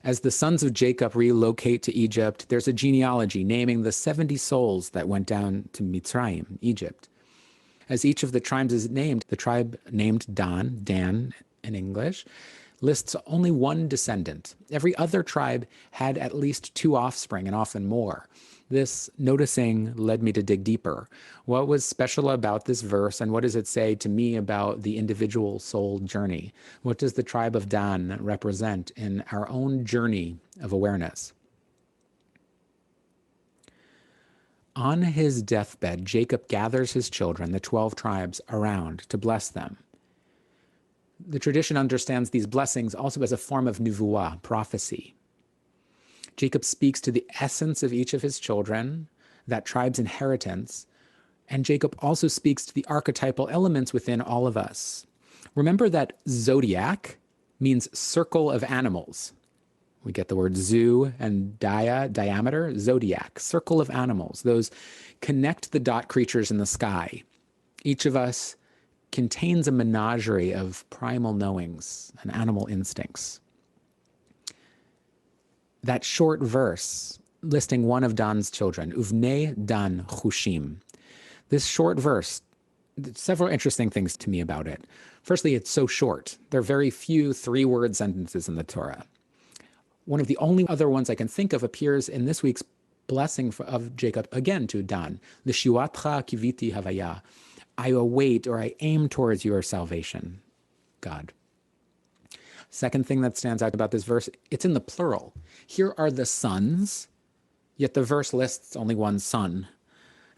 As the sons of Jacob relocate to Egypt, there's a genealogy naming the 70 souls that went down to Mitzrayim, Egypt. As each of the tribes is named, the tribe named Dan in English, lists only one descendant. Every other tribe had at least 2 offspring, and often more. This noticing led me to dig deeper. What was special about this verse, and what does it say to me about the individual soul journey? What does the tribe of Dan represent in our own journey of awareness? On his deathbed, Jacob gathers his children, the 12 tribes, around to bless them. The tradition understands these blessings also as a form of nuvuah, prophecy. Jacob speaks to the essence of each of his children, that tribe's inheritance, and Jacob also speaks to the archetypal elements within all of us. Remember that zodiac means circle of animals. We get the word zoo and diameter, zodiac, circle of animals. Those connect the dot creatures in the sky. Each of us contains a menagerie of primal knowings and animal instincts. That short verse listing one of Daan's children, Uvnei Dan Chushim. This short verse, several interesting things to me about it. Firstly, it's so short. There are very few 3-word sentences in the Torah. One of the only other ones I can think of appears in this week's blessing of Jacob, again to Dan. L'shuatcha kiviti havaya. I await, or I aim towards your salvation, God. Second thing that stands out about this verse, it's in the plural. Here are the sons, yet the verse lists only one son.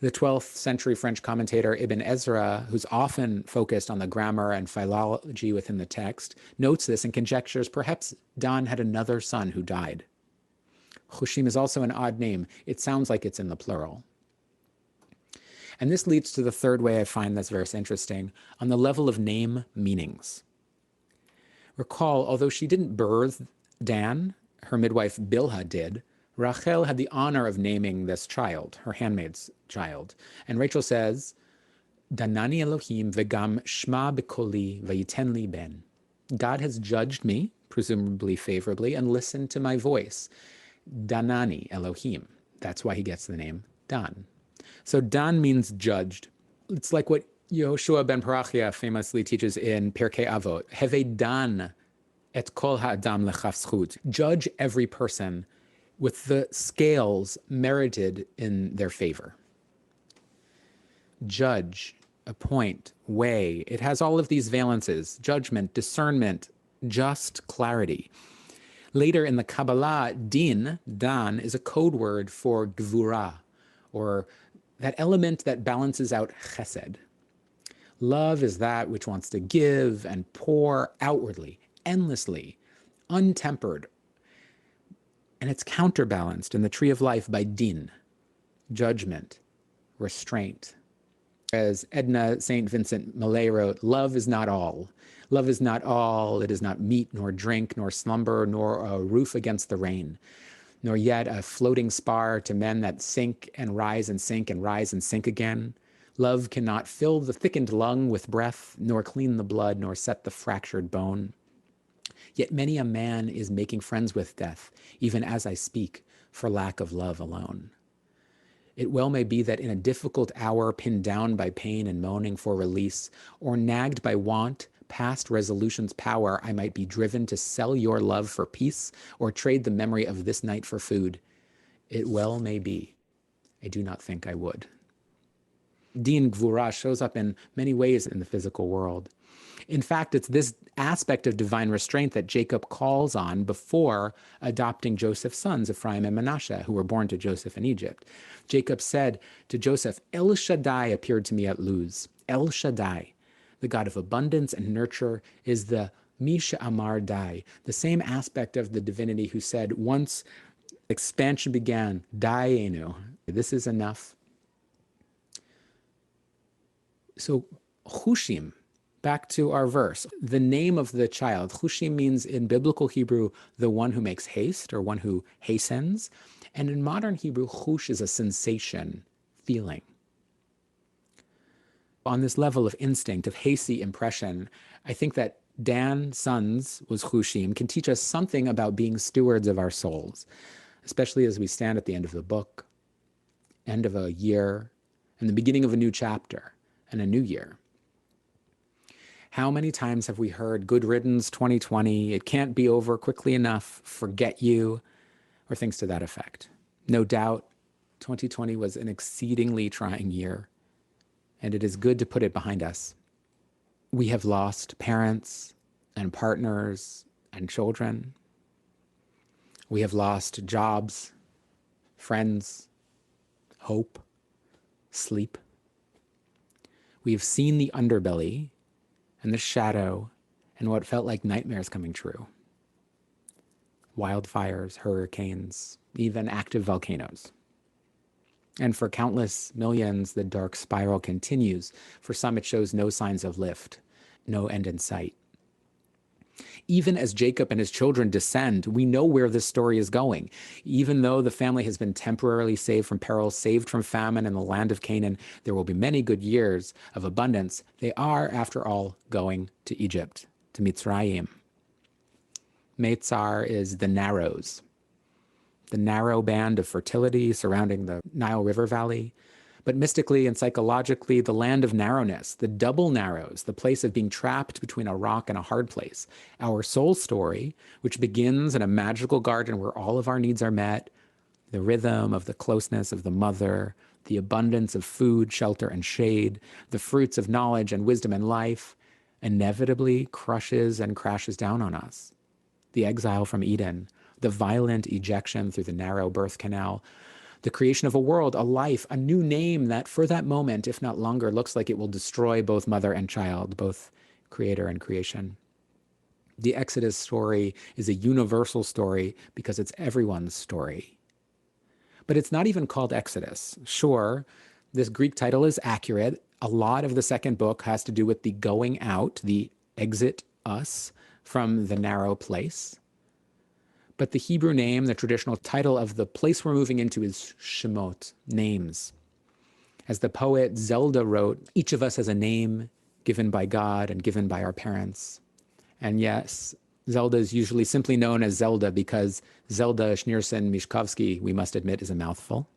The 12th century French commentator Ibn Ezra, who's often focused on the grammar and philology within the text, notes this and conjectures perhaps Dan had another son who died. Chushim is also an odd name. It sounds like it's in the plural. And this leads to the third way I find this verse interesting, on the level of name meanings. Recall, although she didn't birth Dan, her midwife Bilhah did, Rachel had the honor of naming this child, her handmaid's child. And Rachel says, Danani Elohim vegam shma bekoli vayiten li ben. God has judged me, presumably favorably, and listened to my voice. Danani Elohim. That's why he gets the name Dan. So Dan means judged. It's like what Yehoshua ben Parachia famously teaches in Pirkei Avot. Heve Dan et kol ha'adam lechaf zchut. Judge every person with the scales merited in their favor. Judge, appoint, weigh. It has all of these valences: judgment, discernment, just clarity. Later in the Kabbalah, din, Dan, is a code word for gvura, or that element that balances out chesed. Love is that which wants to give and pour outwardly, endlessly, untempered. And it's counterbalanced in the tree of life by din, judgment, restraint. As Edna St. Vincent Millay wrote, love is not all. Love is not all. It is not meat, nor drink, nor slumber, nor a roof against the rain, nor yet a floating spar to men that sink and rise and sink and rise and sink again. Love cannot fill the thickened lung with breath, nor clean the blood, nor set the fractured bone. Yet many a man is making friends with death, even as I speak, for lack of love alone. It well may be that in a difficult hour, pinned down by pain and moaning for release, or nagged by want, past resolution's power, I might be driven to sell your love for peace, or trade the memory of this night for food. It well may be. I do not think I would. Din Gvura shows up in many ways in the physical world. In fact, it's this aspect of divine restraint that Jacob calls on before adopting Joseph's sons, Ephraim and Manasseh, who were born to Joseph in Egypt. Jacob said to Joseph, El Shaddai appeared to me at Luz. El Shaddai, the God of abundance and nurture, is the Misha Amar Dai, the same aspect of the divinity who said, once expansion began, Daienu, this is enough. So Chushim, back to our verse, the name of the child, Chushim means in biblical Hebrew, the one who makes haste or one who hastens. And in modern Hebrew, chush is a sensation, feeling. On this level of instinct, of hasty impression, I think that Daan, sons, was Hushim, can teach us something about being stewards of our souls, especially as we stand at the end of the book, end of a year, and the beginning of a new chapter and a new year. How many times have we heard, good riddance 2020, it can't be over quickly enough, forget you, or things to that effect? No doubt, 2020 was an exceedingly trying year, and it is good to put it behind us. We have lost parents and partners and children. We have lost jobs, friends, hope, sleep. We have seen the underbelly and the shadow and what felt like nightmares coming true. Wildfires, hurricanes, even active volcanoes. And for countless millions, the dark spiral continues. For some, it shows no signs of lift, no end in sight. Even as Jacob and his children descend, we know where this story is going. Even though the family has been temporarily saved from peril, saved from famine in the land of Canaan, there will be many good years of abundance. They are, after all, going to Egypt, to Mitzrayim. Meitzar is the narrows, the narrow band of fertility surrounding the Nile River Valley, but mystically and psychologically, the land of narrowness, the double narrows, the place of being trapped between a rock and a hard place. Our soul story, which begins in a magical garden where all of our needs are met, the rhythm of the closeness of the mother, the abundance of food, shelter, and shade, the fruits of knowledge and wisdom and life, inevitably crushes and crashes down on us. The exile from Eden, the violent ejection through the narrow birth canal, the creation of a world, a life, a new name that for that moment, if not longer, looks like it will destroy both mother and child, both creator and creation. The Exodus story is a universal story because it's everyone's story. But it's not even called Exodus. Sure, this Greek title is accurate. A lot of the second book has to do with the going out, the exit us from the narrow place. But the Hebrew name, the traditional title of the place we're moving into is Shemot, names. As the poet Zelda wrote, each of us has a name given by God and given by our parents. And yes, Zelda is usually simply known as Zelda because Zelda Schneerson Mishkovsky, we must admit, is a mouthful.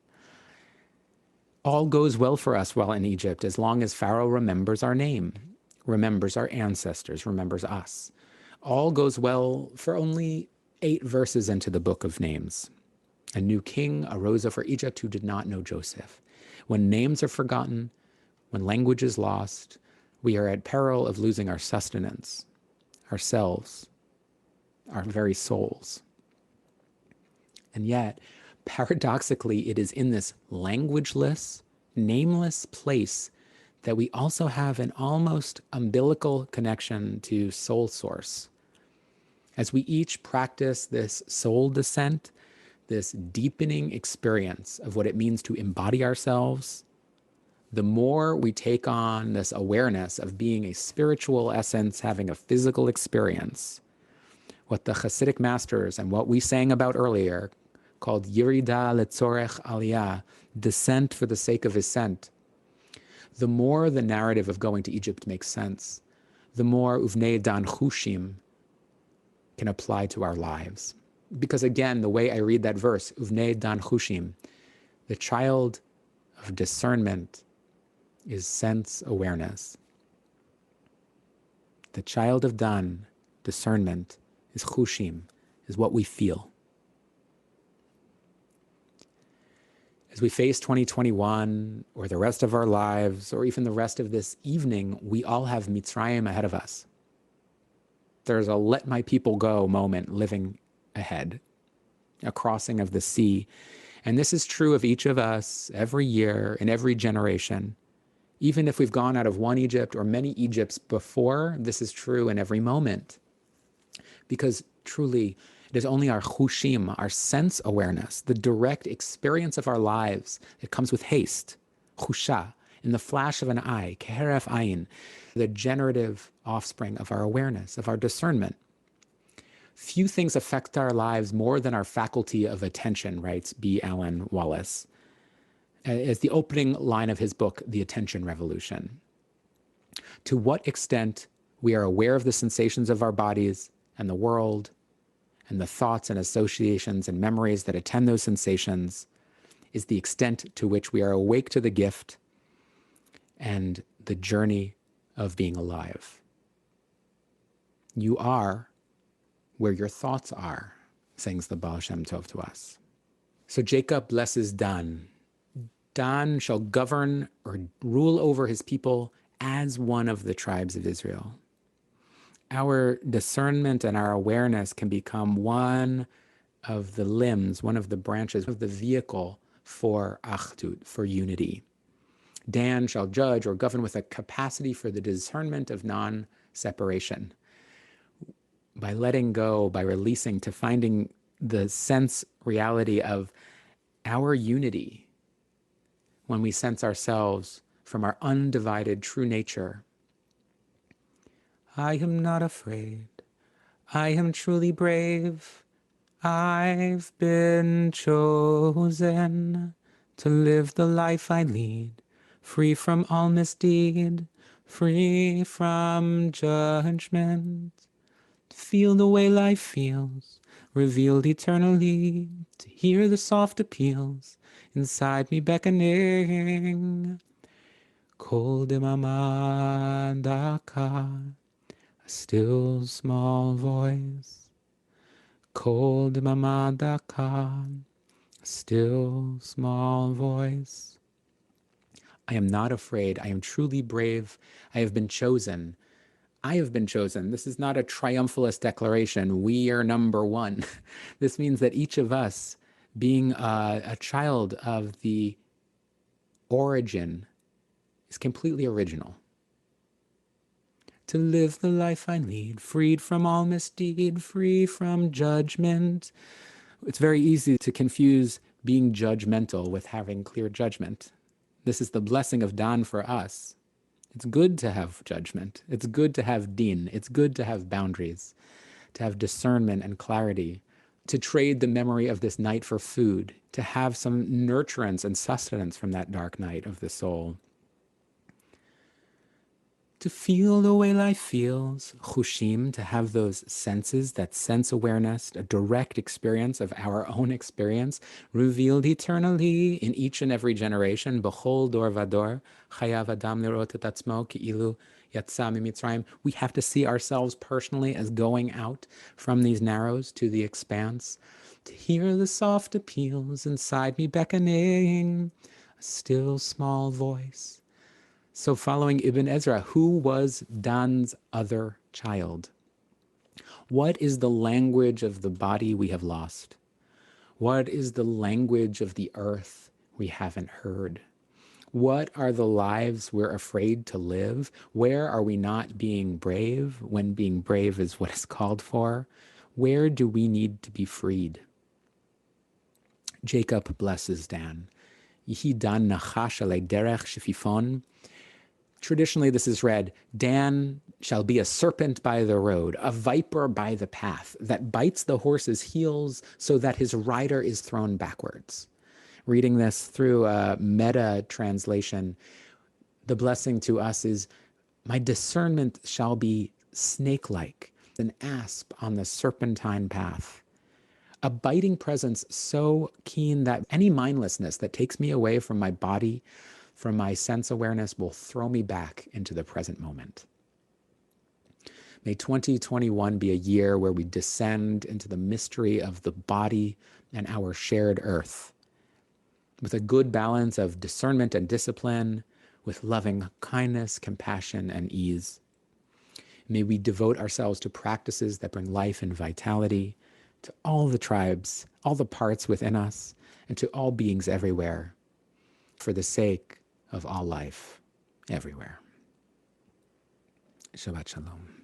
All goes well for us while in Egypt as long as Pharaoh remembers our name, remembers our ancestors, remembers us. All goes well for only 8 verses into the book of names. A new king arose over Egypt who did not know Joseph. When names are forgotten, when language is lost, we are at peril of losing our sustenance, ourselves, our very souls. And yet, paradoxically, it is in this languageless, nameless place that we also have an almost umbilical connection to soul source. As we each practice this soul descent, this deepening experience of what it means to embody ourselves, the more we take on this awareness of being a spiritual essence, having a physical experience, what the Hasidic masters and what we sang about earlier called Yirida letzorech aliyah, descent for the sake of ascent, the more the narrative of going to Egypt makes sense, the more uvnei Daan chushim can apply to our lives. Because again, the way I read that verse, uvnei Daan chushim, the child of discernment is sense awareness. The child of Daan, discernment, is chushim, is what we feel. As we face 2021 or the rest of our lives or even the rest of this evening, we all have Mitzrayim ahead of us. There's a let my people go moment living ahead, a crossing of the sea. And this is true of each of us every year in every generation. Even if we've gone out of one Egypt or many Egypts before, this is true in every moment. Because truly, it is only our chushim, our sense awareness, the direct experience of our lives that comes with haste, chusha, in the flash of an eye, keheref ayin, the generative offspring of our awareness, of our discernment. Few things affect our lives more than our faculty of attention, writes B. Allen Wallace, as the opening line of his book, The Attention Revolution. To what extent We are aware of the sensations of our bodies and the world, and the thoughts and associations and memories that attend those sensations is the extent to which we are awake to the gift and the journey of being alive. You are where your thoughts are, sings the Baal Shem Tov to us. So Jacob blesses Daan. Daan shall govern or rule over his people as one of the tribes of Israel. Our discernment and our awareness can become one of the limbs, one of the branches of the vehicle for achdut, for unity. Dan shall judge or govern with a capacity for the discernment of non-separation. By letting go, by releasing, to finding the sense reality of our unity, when we sense ourselves from our undivided true nature. I am not afraid. I am truly brave. I've been chosen to live the life I lead, free from all misdeed, free from judgment. To feel the way life feels, revealed eternally, to hear the soft appeals inside me beckoning. Kol demamad daka, a still small voice. Kol demamad daka, a still small voice. I am not afraid. I am truly brave. I have been chosen. I have been chosen. This is not a triumphalist declaration. We are number one. This means that each of us, being a child of the origin, is completely original. To live the life I lead, freed from all misdeed, free from judgment. It's very easy to confuse being judgmental with having clear judgment. This is the blessing of Daan for us. It's good to have judgment. It's good to have din. It's good to have boundaries, to have discernment and clarity, to trade the memory of this night for food, to have some nurturance and sustenance from that dark night of the soul. To feel the way life feels, chushim, to have those senses, that sense awareness, a direct experience of our own experience, revealed eternally in each and every generation. B'chol dor vador, chayav adam lirot et atzmo ki'ilu yatsa mimitzrayim. We have to see ourselves personally as going out from these narrows to the expanse. To hear the soft appeals inside me beckoning, a still small voice. So following Ibn Ezra, who was Daan's other child? What is the language of the body we have lost? What is the language of the earth we haven't heard? What are the lives we're afraid to live? Where are we not being brave when being brave is what is called for? Where do we need to be freed? Jacob blesses Dan. Yihi Dan nachash alei derech shefifon. Traditionally, this is read, Dan shall be a serpent by the road, a viper by the path, that bites the horse's heels so that his rider is thrown backwards. Reading this through a meta translation, the blessing to us is, my discernment shall be snake-like, an asp on the serpentine path. A biting presence so keen that any mindlessness that takes me away from my body, from my sense awareness, will throw me back into the present moment. May 2021 be a year where we descend into the mystery of the body and our shared earth, with a good balance of discernment and discipline, with loving kindness, compassion, and ease. May we devote ourselves to practices that bring life and vitality to all the tribes, all the parts within us, and to all beings everywhere, for the sake of all life everywhere. Shabbat Shalom.